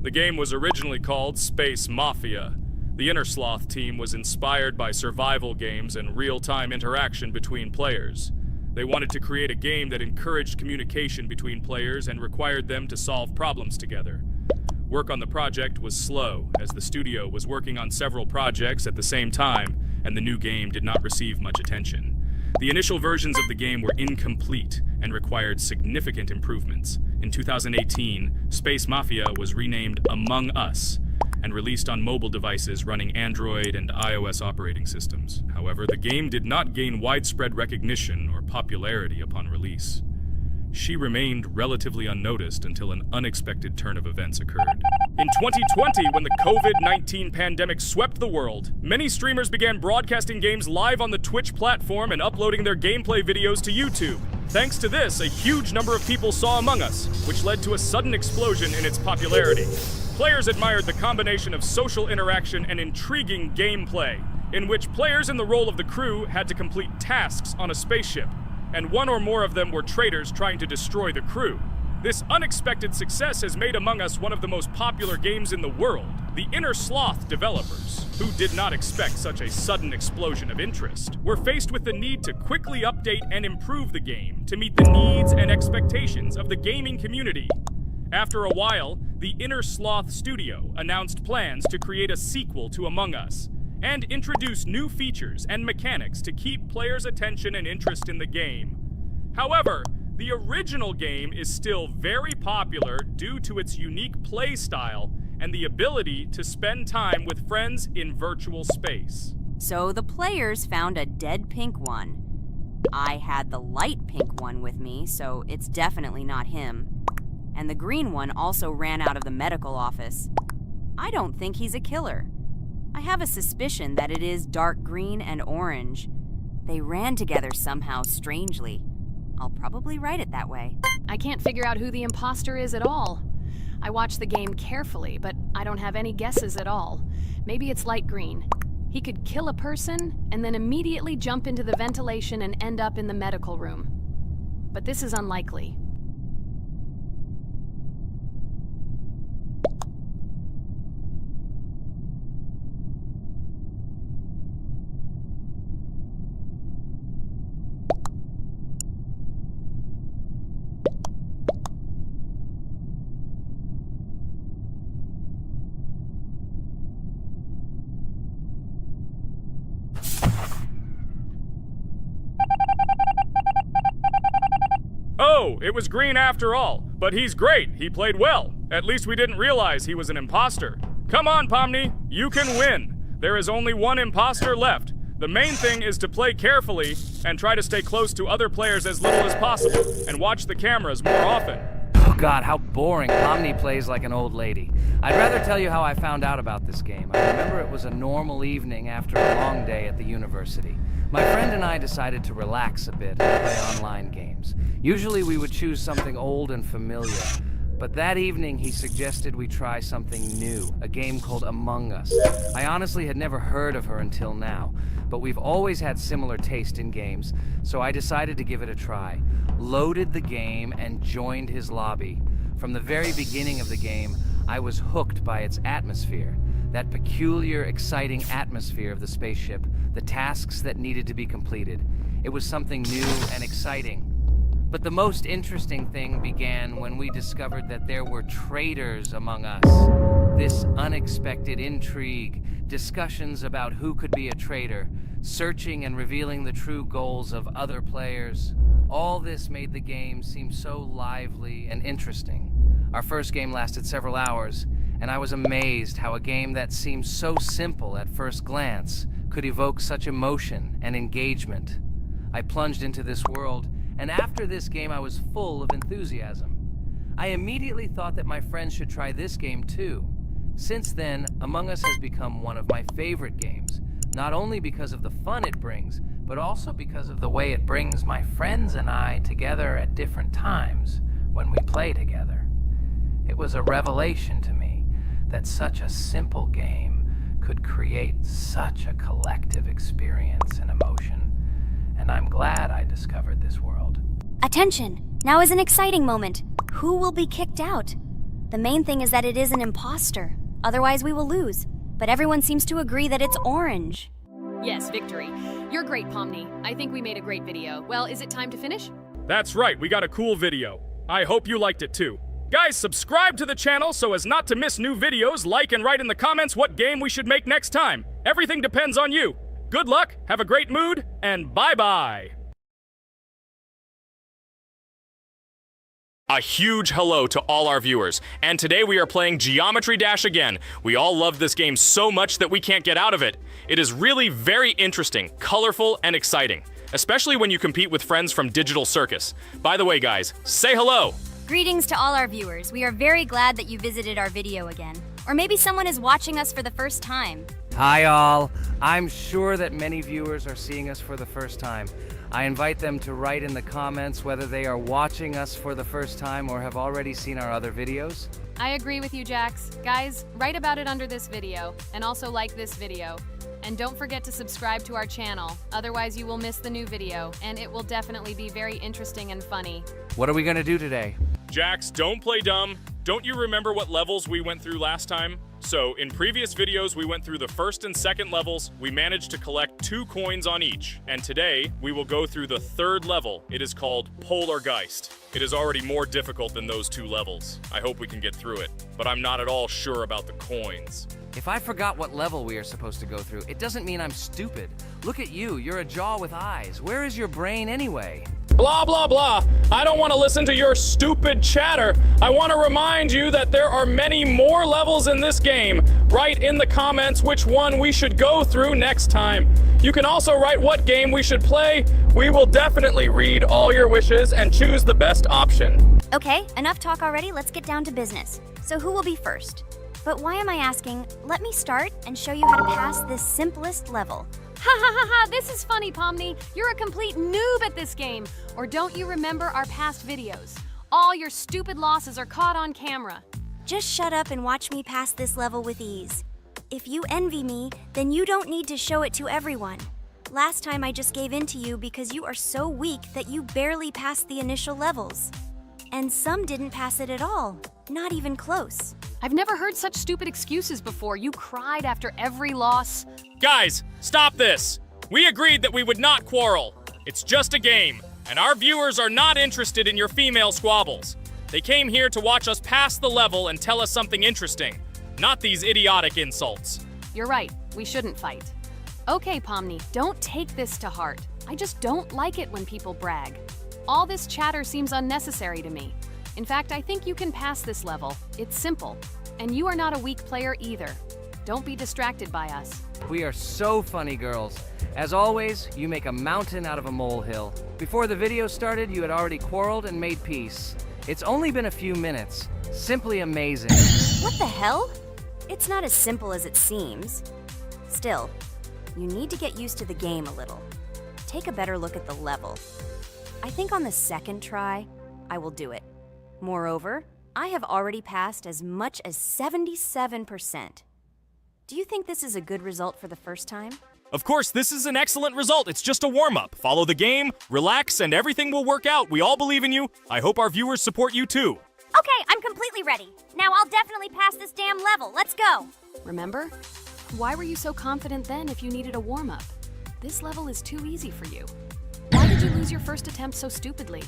The game was originally called Space Mafia. The Innersloth team was inspired by survival games and real-time interaction between players. They wanted to create a game that encouraged communication between players and required them to solve problems together. Work on the project was slow, as the studio was working on several projects at the same time, and the new game did not receive much attention. The initial versions of the game were incomplete and required significant improvements. In 2018, Space Mafia was renamed Among Us, and released on mobile devices running Android and iOS operating systems. However, the game did not gain widespread recognition or popularity upon release. She remained relatively unnoticed until an unexpected turn of events occurred. In 2020, when the COVID-19 pandemic swept the world, many streamers began broadcasting games live on the Twitch platform and uploading their gameplay videos to YouTube. Thanks to this, a huge number of people saw Among Us, which led to a sudden explosion in its popularity. Players admired the combination of social interaction and intriguing gameplay, in which players in the role of the crew had to complete tasks on a spaceship, and one or more of them were traitors trying to destroy the crew. This unexpected success has made Among Us one of the most popular games in the world. The Innersloth developers, who did not expect such a sudden explosion of interest, were faced with the need to quickly update and improve the game to meet the needs and expectations of the gaming community. After a while, the Innersloth studio announced plans to create a sequel to Among Us and introduce new features and mechanics to keep players' attention and interest in the game. However, the original game is still very popular due to its unique play style and the ability to spend time with friends in virtual space. So the players found a dead pink one. I had the light pink one with me, so it's definitely not him. And the green one also ran out of the medical office. I don't think he's a killer. I have a suspicion that it is dark green and orange. They ran together somehow strangely. I'll probably write it that way. I can't figure out who the imposter is at all. I watched the game carefully, but I don't have any guesses at all. Maybe it's light green. He could kill a person and then immediately jump into the ventilation and end up in the medical room. But this is unlikely. Oh, it was green after all. But he's great. He played well. At least we didn't realize he was an imposter. Come on, Pomni. You can win. There is only one imposter left. The main thing is to play carefully and try to stay close to other players as little as possible and watch the cameras more often. Oh god, how boring. Pomni plays like an old lady. I'd rather tell you how I found out about this game. I remember it was a normal evening after a long day at the university. My friend and I decided to relax a bit and play online games. Usually we would choose something old and familiar, but that evening he suggested we try something new, a game called Among Us. I honestly had never heard of her until now, but we've always had similar taste in games, so I decided to give it a try. Loaded the game and joined his lobby. From the very beginning of the game, I was hooked by its atmosphere, that peculiar, exciting atmosphere of the spaceship, the tasks that needed to be completed. It was something new and exciting. But the most interesting thing began when we discovered that there were traitors among us. This unexpected intrigue, discussions about who could be a traitor, searching and revealing the true goals of other players. All this made the game seem so lively and interesting. Our first game lasted several hours, and I was amazed how a game that seemed so simple at first glance could evoke such emotion and engagement. I plunged into this world, and after this game I was full of enthusiasm. I immediately thought that my friends should try this game too. Since then, Among Us has become one of my favorite games, not only because of the fun it brings, but also because of the way it brings my friends and I together at different times when we play together. It was a revelation to me that such a simple game could create such a collective experience and emotion, and I'm glad I discovered this world. Attention! Now is an exciting moment. Who will be kicked out? The main thing is that it is an imposter. Otherwise we will lose. But everyone seems to agree that it's orange. Yes, victory. You're great, Pomni. I think we made a great video. Well, is it time to finish? That's right, we got a cool video. I hope you liked it too. Guys, subscribe to the channel so as not to miss new videos, like and write in the comments what game we should make next time. Everything depends on you. Good luck, have a great mood, and bye-bye. A huge hello to all our viewers, and today we are playing Geometry Dash again. We all love this game so much that we can't get out of it. It is really very interesting, colorful, and exciting, especially when you compete with friends from Digital Circus. By the way, guys, say hello! Greetings to all our viewers. We are very glad that you visited our video again. Or maybe someone is watching us for the first time. Hi all. I'm sure that many viewers are seeing us for the first time. I invite them to write in the comments whether they are watching us for the first time or have already seen our other videos. I agree with you, Jax. Guys, write about it under this video, and also like this video. And don't forget to subscribe to our channel, otherwise you will miss the new video, and it will definitely be very interesting and funny. What are we gonna do today? Jax, don't play dumb. Don't you remember what levels we went through last time? So, in previous videos we went through the first and second levels, we managed to collect 2 coins on each, and today we will go through the third level. It is called Polargeist. It is already more difficult than those 2 levels. I hope we can get through it, but I'm not at all sure about the coins. If I forgot what level we are supposed to go through, it doesn't mean I'm stupid. Look at you, you're a jaw with eyes. Where is your brain anyway? Blah, blah, blah. I don't want to listen to your stupid chatter. I want to remind you that there are many more levels in this game. Write in the comments which one we should go through next time. You can also write what game we should play. We will definitely read all your wishes and choose the best option. Okay, enough talk already. Let's get down to business. So who will be first? But why am I asking? Let me start and show you how to pass this simplest level. Ha ha ha ha, this is funny, Pomni. You're a complete noob at this game. Or don't you remember our past videos? All your stupid losses are caught on camera. Just shut up and watch me pass this level with ease. If you envy me, then you don't need to show it to everyone. Last time I just gave in to you because you are so weak that you barely passed the initial levels. And some didn't pass it at all, not even close. I've never heard such stupid excuses before. You cried after every loss. Guys, stop this. We agreed that we would not quarrel. It's just a game, and our viewers are not interested in your female squabbles. They came here to watch us pass the level and tell us something interesting, not these idiotic insults. You're right, we shouldn't fight. Okay, Pomni, don't take this to heart. I just don't like it when people brag. All this chatter seems unnecessary to me. In fact, I think you can pass this level. It's simple. And you are not a weak player either. Don't be distracted by us. We are so funny, girls. As always, you make a mountain out of a molehill. Before the video started, you had already quarreled and made peace. It's only been a few minutes. Simply amazing. What the hell? It's not as simple as it seems. Still, you need to get used to the game a little. Take a better look at the level. I think on the second try, I will do it. Moreover, I have already passed as much as 77%. Do you think this is a good result for the first time? Of course, this is an excellent result. It's just a warm-up. Follow the game, relax, and everything will work out. We all believe in you. I hope our viewers support you too. Okay, I'm completely ready. Now I'll definitely pass this damn level. Let's go. Remember? Why were you so confident then if you needed a warm-up? This level is too easy for you. Why did you lose your first attempt so stupidly?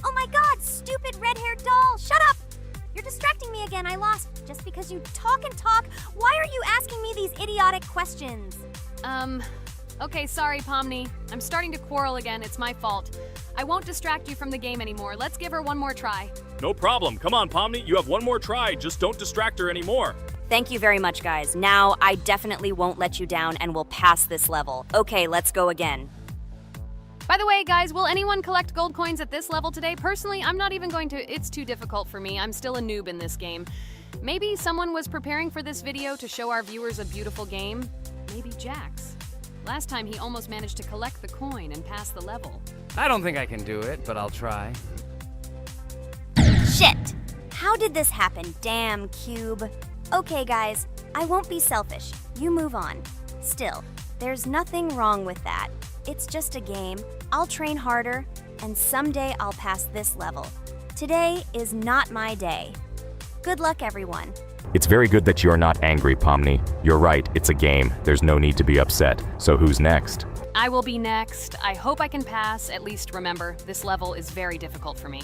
Oh my god, stupid red-haired doll! Shut up! You're distracting me again. I lost. Just because you talk and talk, why are you asking me these idiotic questions? Okay, sorry, Pomni. I'm starting to quarrel again. It's my fault. I won't distract you from the game anymore. Let's give her one more try. No problem. Come on, Pomni. You have one more try. Just don't distract her anymore. Thank you very much, guys. Now, I definitely won't let you down and will pass this level. Okay, let's go again. By the way, guys, will anyone collect gold coins at this level today? Personally, I'm not even going to. It's too difficult for me. I'm still a noob in this game. Maybe someone was preparing for this video to show our viewers a beautiful game. Maybe Jax. Last time he almost managed to collect the coin and pass the level. I don't think I can do it, but I'll try. Shit! How did this happen? Damn, Cube. Okay, guys, I won't be selfish. You move on. Still, there's nothing wrong with that. It's just a game. I'll train harder, and someday I'll pass this level. Today is not my day. Good luck, everyone. It's very good that you're not angry, Pomni. You're right, it's a game. There's no need to be upset. So who's next? I will be next. I hope I can pass. At least remember, this level is very difficult for me.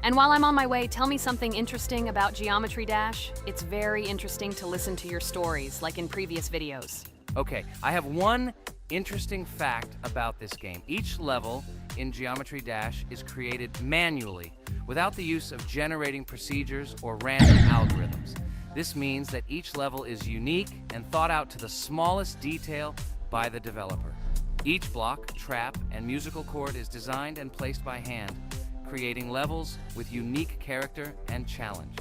And while I'm on my way, tell me something interesting about Geometry Dash. It's very interesting to listen to your stories, like in previous videos. Okay, I have one interesting fact about this game. Each level in Geometry Dash is created manually, without the use of generating procedures or random algorithms. This means that each level is unique and thought out to the smallest detail by the developer. Each block, trap, and musical chord is designed and placed by hand, creating levels with unique character and challenge.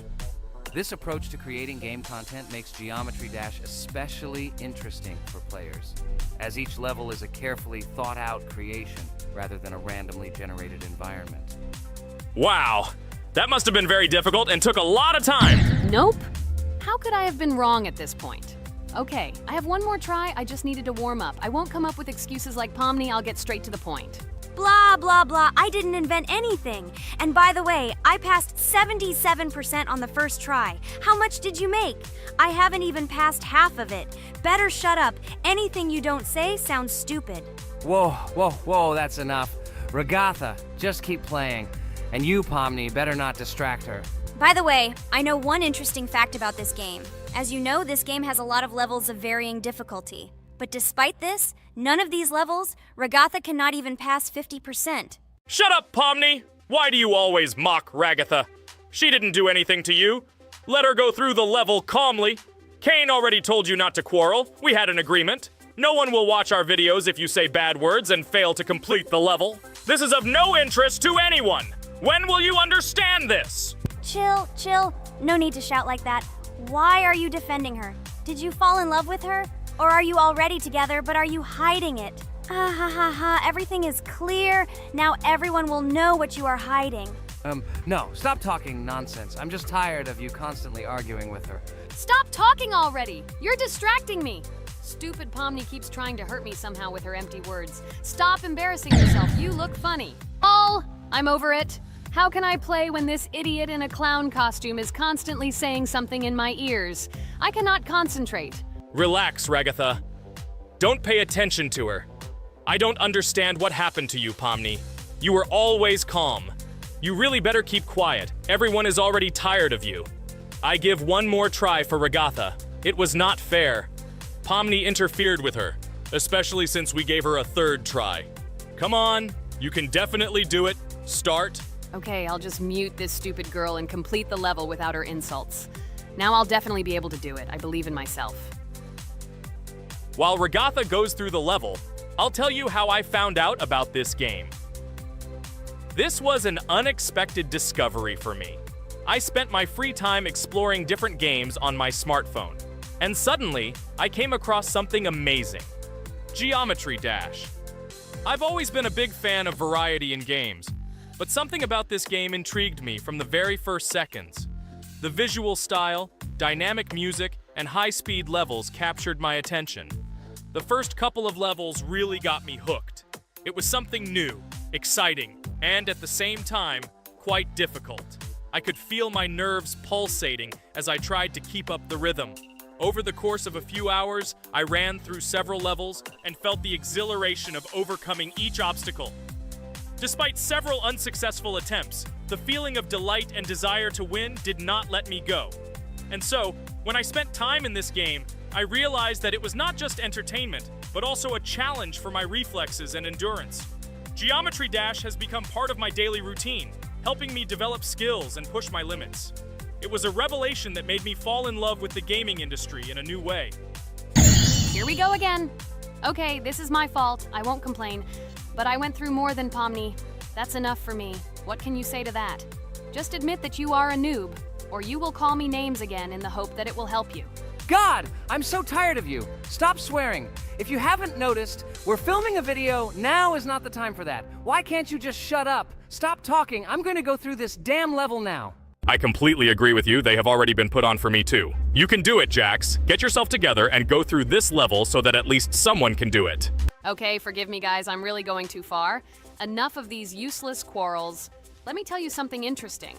This approach to creating game content makes Geometry Dash especially interesting for players, as each level is a carefully thought-out creation rather than a randomly generated environment. Wow. That must have been very difficult and took a lot of time. Nope. How could I have been wrong at this point? Okay, I have one more try. I just needed to warm up. I won't come up with excuses like Pomni. I'll get straight to the point. Blah, blah, blah. I didn't invent anything. And by the way, I passed 77% on the first try. How much did you make? I haven't even passed half of it. Better shut up. Anything you don't say sounds stupid. Whoa, whoa, whoa, that's enough. Regatha, just keep playing. And you, Pomni, better not distract her. By the way, I know one interesting fact about this game. As you know, this game has a lot of levels of varying difficulty. But despite this, none of these levels, Regatha cannot even pass 50%. Shut up, Pomni! Why do you always mock Ragatha? She didn't do anything to you. Let her go through the level calmly. Kane already told you not to quarrel. We had an agreement. No one will watch our videos if you say bad words and fail to complete the level. This is of no interest to anyone. When will you understand this? Chill, chill. No need to shout like that. Why are you defending her? Did you fall in love with her? Or are you already together, but are you hiding it? Ah ha ha ha, everything is clear. Now everyone will know what you are hiding. No, stop talking nonsense. I'm just tired of you constantly arguing with her. Stop talking already! You're distracting me! Stupid Pomni keeps trying to hurt me somehow with her empty words. Stop embarrassing yourself. You look funny. I'm over it. How can I play when this idiot in a clown costume is constantly saying something in my ears? I cannot concentrate. Relax, Ragatha. Don't pay attention to her. I don't understand what happened to you, Pomni. You were always calm. You really better keep quiet. Everyone is already tired of you. I give one more try for Ragatha. It was not fair. Pomni interfered with her, especially since we gave her a third try. Come on, you can definitely do it. Start. Okay, I'll just mute this stupid girl and complete the level without her insults. Now I'll definitely be able to do it. I believe in myself. While Ragatha goes through the level, I'll tell you how I found out about this game. This was an unexpected discovery for me. I spent my free time exploring different games on my smartphone, and suddenly, I came across something amazing. Geometry Dash. I've always been a big fan of variety in games, but something about this game intrigued me from the very first seconds. The visual style, dynamic music, and high-speed levels captured my attention. The first couple of levels really got me hooked. It was something new, exciting, and at the same time, quite difficult. I could feel my nerves pulsating as I tried to keep up the rhythm. Over the course of a few hours, I ran through several levels and felt the exhilaration of overcoming each obstacle. Despite several unsuccessful attempts, the feeling of delight and desire to win did not let me go. And so, when I spent time in this game, I realized that it was not just entertainment, but also a challenge for my reflexes and endurance. Geometry Dash has become part of my daily routine, helping me develop skills and push my limits. It was a revelation that made me fall in love with the gaming industry in a new way. Here we go again. Okay, this is my fault. I won't complain. But I went through more than Pomni. That's enough for me. What can you say to that? Just admit that you are a noob, or you will call me names again in the hope that it will help you. God, I'm so tired of you. Stop swearing. If you haven't noticed, we're filming a video. Now is not the time for that. Why can't you just shut up? Stop talking. I'm going to go through this damn level now. I completely agree with you. They have already been put on for me too. You can do it, Jax. Get yourself together and go through this level so that at least someone can do it. Okay, forgive me guys, I'm really going too far. Enough of these useless quarrels. Let me tell you something interesting.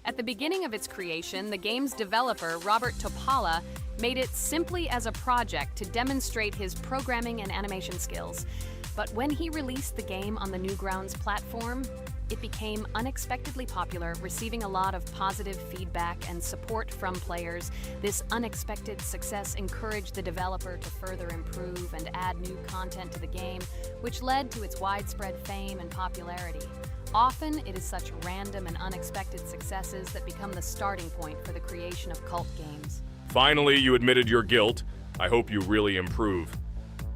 At the beginning of its creation, the game's developer, Robert Topala, made it simply as a project to demonstrate his programming and animation skills. But when he released the game on the Newgrounds platform, it became unexpectedly popular, receiving a lot of positive feedback and support from players. This unexpected success encouraged the developer to further improve and add new content to the game, which led to its widespread fame and popularity. Often, it is such random and unexpected successes that become the starting point for the creation of cult games. Finally, you admitted your guilt. I hope you really improve.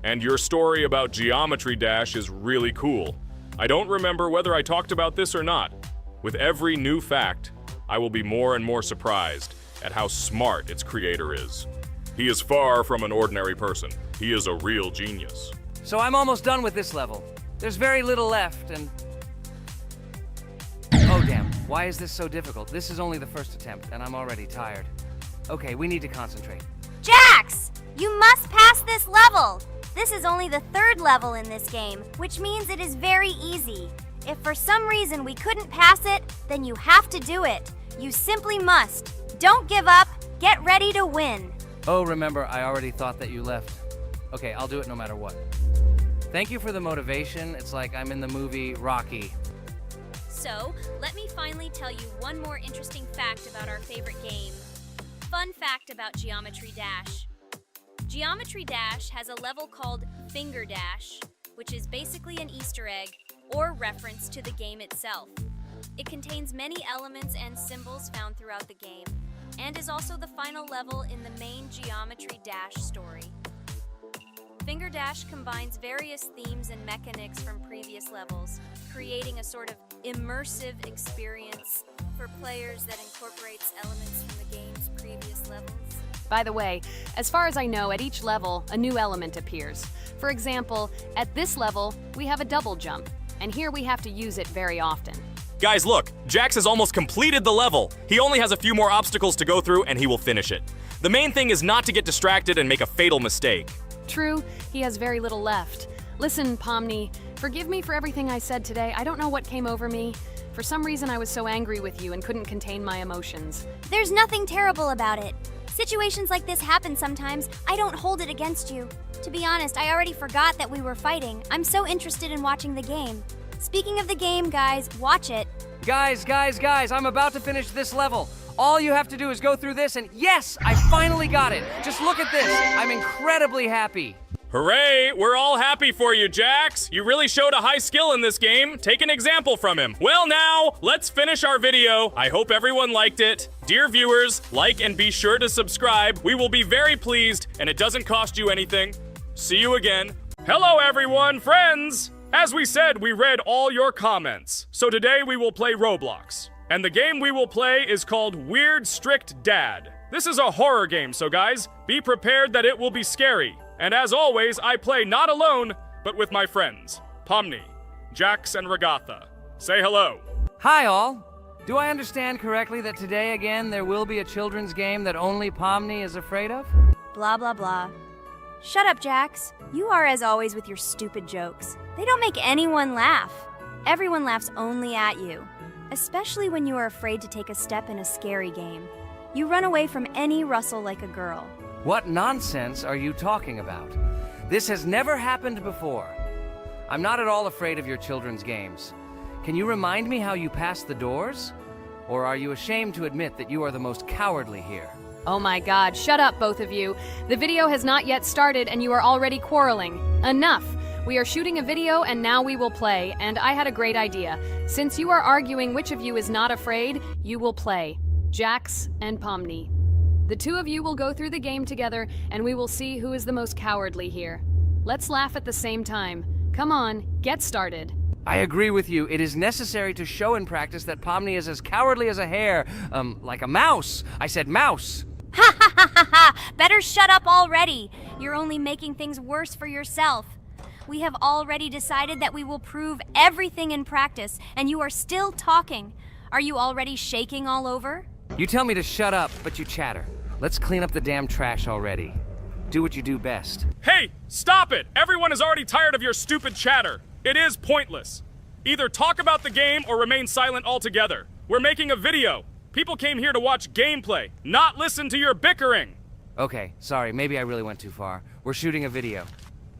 And your story about Geometry Dash is really cool. I don't remember whether I talked about this or not. With every new fact, I will be more and more surprised at how smart its creator is. He is far from an ordinary person. He is a real genius. So I'm almost done with this level. There's very little left, and... Oh damn, why is this so difficult? This is only the first attempt, and I'm already tired. Okay, we need to concentrate. Jax! You must pass this level! This is only the third level in this game, which means it is very easy. If for some reason we couldn't pass it, then you have to do it. You simply must. Don't give up. Get ready to win. Oh, remember, I already thought that you left. Okay, I'll do it no matter what. Thank you for the motivation. It's like I'm in the movie Rocky. So, let me finally tell you one more interesting fact about our favorite game. Fun fact about Geometry Dash. Geometry Dash has a level called Finger Dash, which is basically an Easter egg or reference to the game itself. It contains many elements and symbols found throughout the game, and is also the final level in the main Geometry Dash story. Finger Dash combines various themes and mechanics from previous levels, creating a sort of immersive experience for players that incorporates elements from the game's previous levels. By the way, as far as I know, at each level, a new element appears. For example, at this level, we have a double jump, and here we have to use it very often. Guys, look, Jax has almost completed the level. He only has a few more obstacles to go through and he will finish it. The main thing is not to get distracted and make a fatal mistake. True, he has very little left. Listen, Pomni, forgive me for everything I said today. I don't know what came over me. For some reason, I was so angry with you and couldn't contain my emotions. There's nothing terrible about it. Situations like this happen sometimes. I don't hold it against you. To be honest, I already forgot that we were fighting. I'm so interested in watching the game. Speaking of the game, guys, watch it. Guys, I'm about to finish this level. All you have to do is go through this, and yes, I finally got it. Just look at this. I'm incredibly happy. Hooray! We're all happy for you, Jax! You really showed a high skill in this game. Take an example from him. Well now, let's finish our video. I hope everyone liked it. Dear viewers, like and be sure to subscribe. We will be very pleased, and it doesn't cost you anything. See you again. Hello everyone, friends! As we said, we read all your comments. So today we will play Roblox. And the game we will play is called Weird Strict Dad. This is a horror game, so guys, be prepared that it will be scary. And as always, I play not alone, but with my friends, Pomni, Jax, and Ragatha. Say hello. Hi, all. Do I understand correctly that today again there will be a children's game that only Pomni is afraid of? Blah, blah, blah. Shut up, Jax. You are as always with your stupid jokes. They don't make anyone laugh. Everyone laughs only at you. especially when you are afraid to take a step in a scary game. You run away from any rustle like a girl. What nonsense are you talking about? This has never happened before. I'm not at all afraid of your children's games. Can you remind me how you passed the doors? Or are you ashamed to admit that you are the most cowardly here? Oh my god, shut up, both of you. The video has not yet started and you are already quarreling. Enough! We are shooting a video and now we will play, and I had a great idea. Since you are arguing which of you is not afraid, you will play. Jax and Pomni. The two of you will go through the game together and we will see who is the most cowardly here. Let's laugh at the same time. Come on, get started. I agree with you. It is necessary to show in practice that Pomni is as cowardly as a hare. Like a mouse. I said mouse. Ha ha ha ha ha! Better shut up already! You're only making things worse for yourself. We have already decided that we will prove everything in practice, and you are still talking. Are you already shaking all over? You tell me to shut up, but you chatter. Let's clean up the damn trash already. Do what you do best. Hey, stop it! Everyone is already tired of your stupid chatter. It is pointless. Either talk about the game or remain silent altogether. We're making a video. People came here to watch gameplay, not listen to your bickering. Okay, sorry, maybe I really went too far. We're shooting a video.